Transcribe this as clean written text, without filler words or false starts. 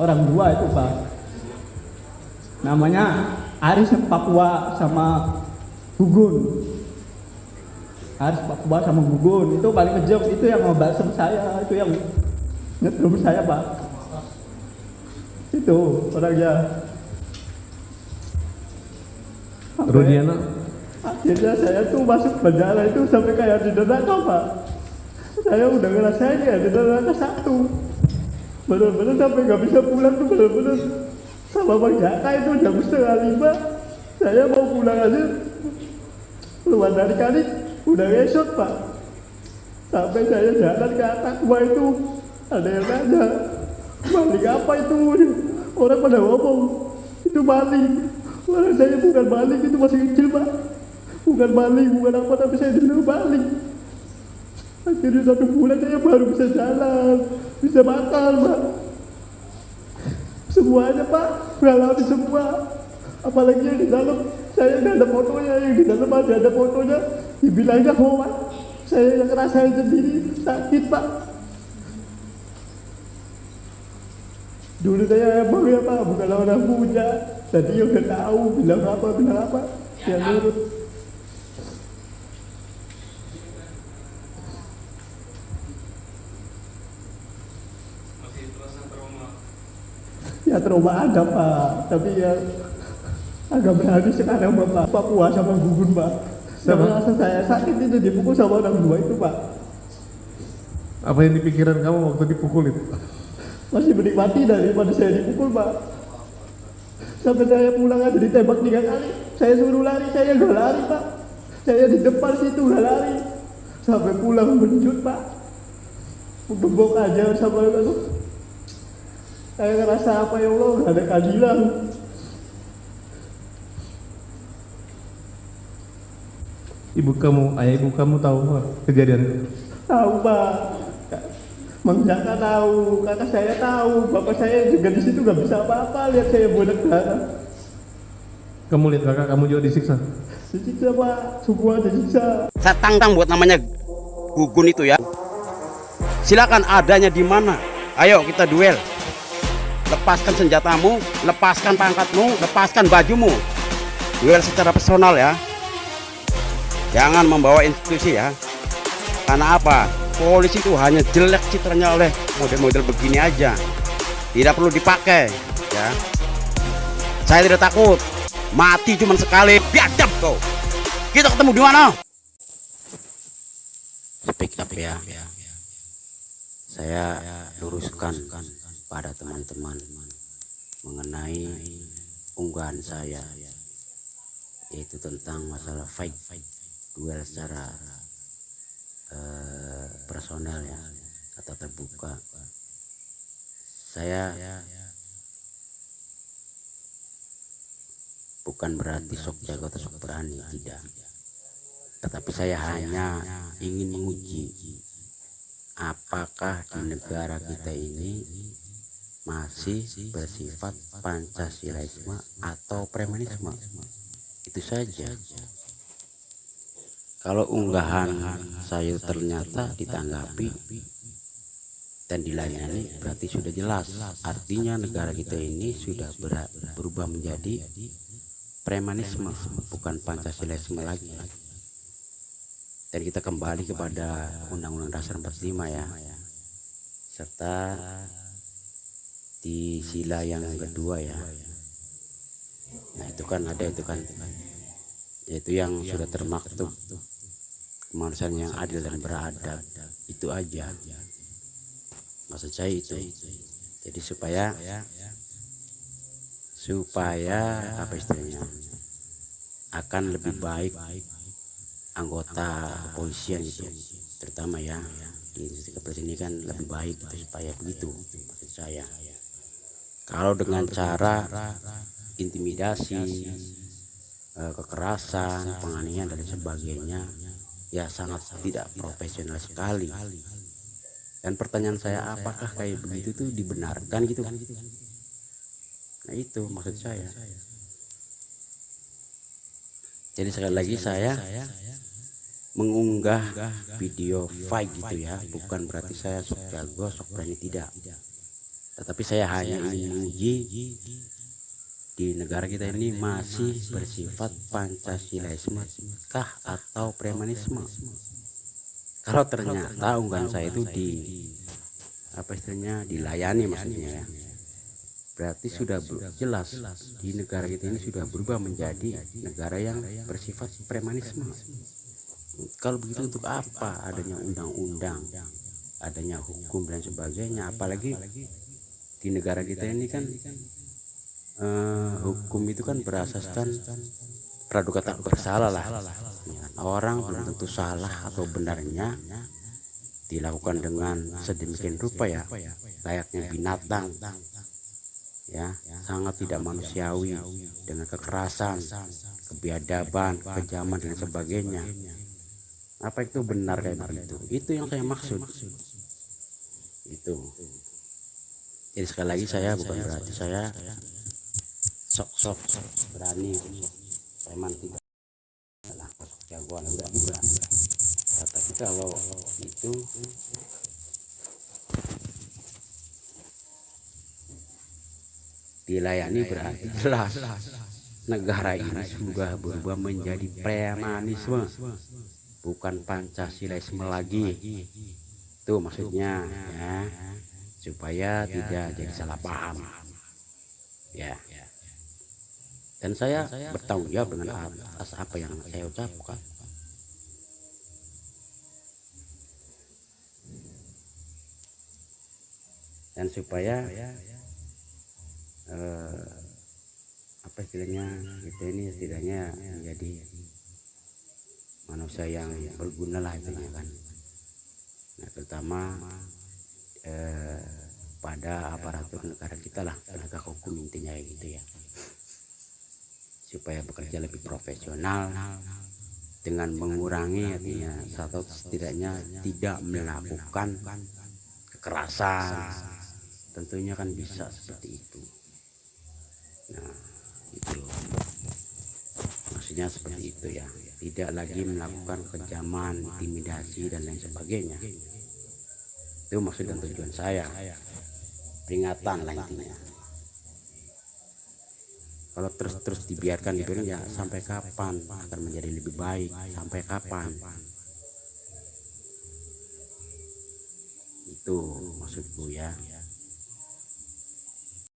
orang dua itu Pak. Namanya Aris Papua sama Gugun. Aris Papua sama Gugun itu paling kejam, itu yang ngebasem saya, itu yang nyetrum saya Pak. Itu orangnya. Rudiana. Akhirnya saya tuh masuk penjara itu sampai kayak di neraka Pak. Saya udah ngerasain ya di neraka satu. Bener-bener sampai nggak bisa pulang tuh, bener-bener sama Bang Jaka itu jam 4:30. Saya mau pulang aja, keluar dari kali udah ngesot Pak. Sampai saya jalan ke atas itu ada yang nanya, maling apa itu? Orang pada ngomong itu maling. Orang saya bukan maling, itu masih kecil Pak. Bukan maling, bukan apa, tapi saya dulu maling. Akhirnya 1 bulan saya baru bisa jalan, bisa makan Pak. Semuanya Pak, ngalami semua. Apalagi yang di dalam, saya nggak ada fotonya, yang di dalam ada fotonya, dibilangnya hoax. Saya yang ngerasain sendiri, sakit Pak. Dulu saya emang ya Pak, bukan orang punya. Jadi ya udah tahu, bilang apa, ya nurut. Ya trauma ada Pak, tapi ya agak berani sekarang Bapak. Papua sama Gugun Pak. Sama rasa saya sakit itu dipukul sama orang dua itu Pak. Apa yang dipikiran kamu waktu dipukul itu? Masih menikmati daripada saya dipukul Pak. Sampai saya pulang aja ditembak 3 kali. Saya suruh lari, saya gak lari Pak. Saya di depan situ gak lari. Sampai pulang menjut Pak. Gebok aja sama aku. Saya ngerasa apa ya Allah, gak ada keadilan. Ayah ibu kamu tahu kejadian itu? Tahu Pak. Mang Jaka tahu, kakak saya tahu, bapak saya juga di situ gak bisa apa-apa lihat saya bodak darah. Kamu lihat kakak kamu juga disiksa? Disiksa Pak, semua disiksa. Saya tantang buat namanya Gugun itu ya. Silakan adanya di mana? Ayo kita duel. Lepaskan senjatamu, lepaskan pangkatmu, lepaskan bajumu. Duel secara personal ya. Jangan membawa institusi ya. Karena apa? Polisi itu hanya jelek citranya oleh model-model begini aja. Tidak perlu dipakai ya. Saya tidak takut. Mati cuma sekali. Biadab kau. Kita ketemu di mana? Speak up ya. Saya luruskan pada teman-teman mengenai unggahan saya, yaitu tentang masalah fight duel secara personal ya, atau terbuka. Saya bukan berarti sok jago atau sok berani, tidak. Tetapi saya hanya ingin menguji apakah di negara kita ini masih bersifat Pancasilaisme atau premanisme. Itu saja. Kalau unggahan saya ternyata ditanggapi dan dilayani, berarti sudah jelas. Artinya negara kita ini sudah berubah menjadi premanisme, bukan Pancasilaisme lagi. Dan kita kembali kepada Undang-Undang Dasar 45 ya, serta di sila yang kedua ya. Nah itu kan ada, itu kan yaitu yang sudah termaktub kemanusiaan yang adil dan beradab. Itu aja maksud saya itu. Jadi supaya apa istilahnya, akan lebih baik anggota kepolisian itu, terutama ya di institusi kepolisian ini kan lebih baik gitu, supaya begitu maksud saya. Kalau dengan cara intimidasi, kekerasan, penganiayaan dan sebagainya, ya sangat tidak profesional sekali. Dan pertanyaan saya, apakah kayak begitu tuh dibenarkan gitu? Nah itu maksud saya. Jadi sekali lagi saya mengunggah video fight gitu ya, bukan berarti saya sok jago, sok berani, tidak. Tetapi saya hanya ingin menguji di negara kita ini masih bersifat Pancasilaisme kah atau premanisme. Kalau ternyata unggahan saya itu dilayani maksudnya ya, berarti sudah jelas di negara kita ini sudah berubah menjadi negara yang bersifat premanisme. Kalau begitu untuk apa adanya undang-undang, adanya hukum dan sebagainya? Apalagi di negara kita ini kan hukum itu kan berasaskan praduga tak bersalah lah. Orang belum tentu salah atau benarnya dilakukan dengan sedemikian rupa ya, layaknya binatang ya, sangat tidak manusiawi dengan kekerasan, kebiadaban, kekejaman dan sebagainya. Apa itu benar kayak begitu? Itu yang saya maksud. Itu. Jadi sekali lagi saya bukan berarti saya sok-sok berani, preman tidak lah, jagoan udah juga. Tapi kalau itu dilayani berarti jelas negara ini sudah berubah menjadi premanisme, bukan Pancasilaisme lagi. Itu maksudnya ya, supaya tidak jadi salah paham ya. Dan saya bertanggung jawab dengan atas apa yang saya ucapkan. Dan supaya apa istilahnya, kita ini setidaknya menjadi manusia yang berguna lah intinya kan. Nah, terutama pada aparatur negara kita lah, penegak hukum intinya gitu ya, supaya bekerja lebih profesional dengan mengurangi artinya atau setidaknya tidak melakukan kekerasan. Tentunya kan bisa seperti itu. Nah, itu maksudnya seperti itu ya, tidak lagi melakukan kekejaman, intimidasi dan lain sebagainya. Itu maksud dan tujuan saya, peringatan lah intinya. Kalau terus dibiarkan ya, sampai kapan akan menjadi lebih baik? Sampai kapan? Itu maksudku ya.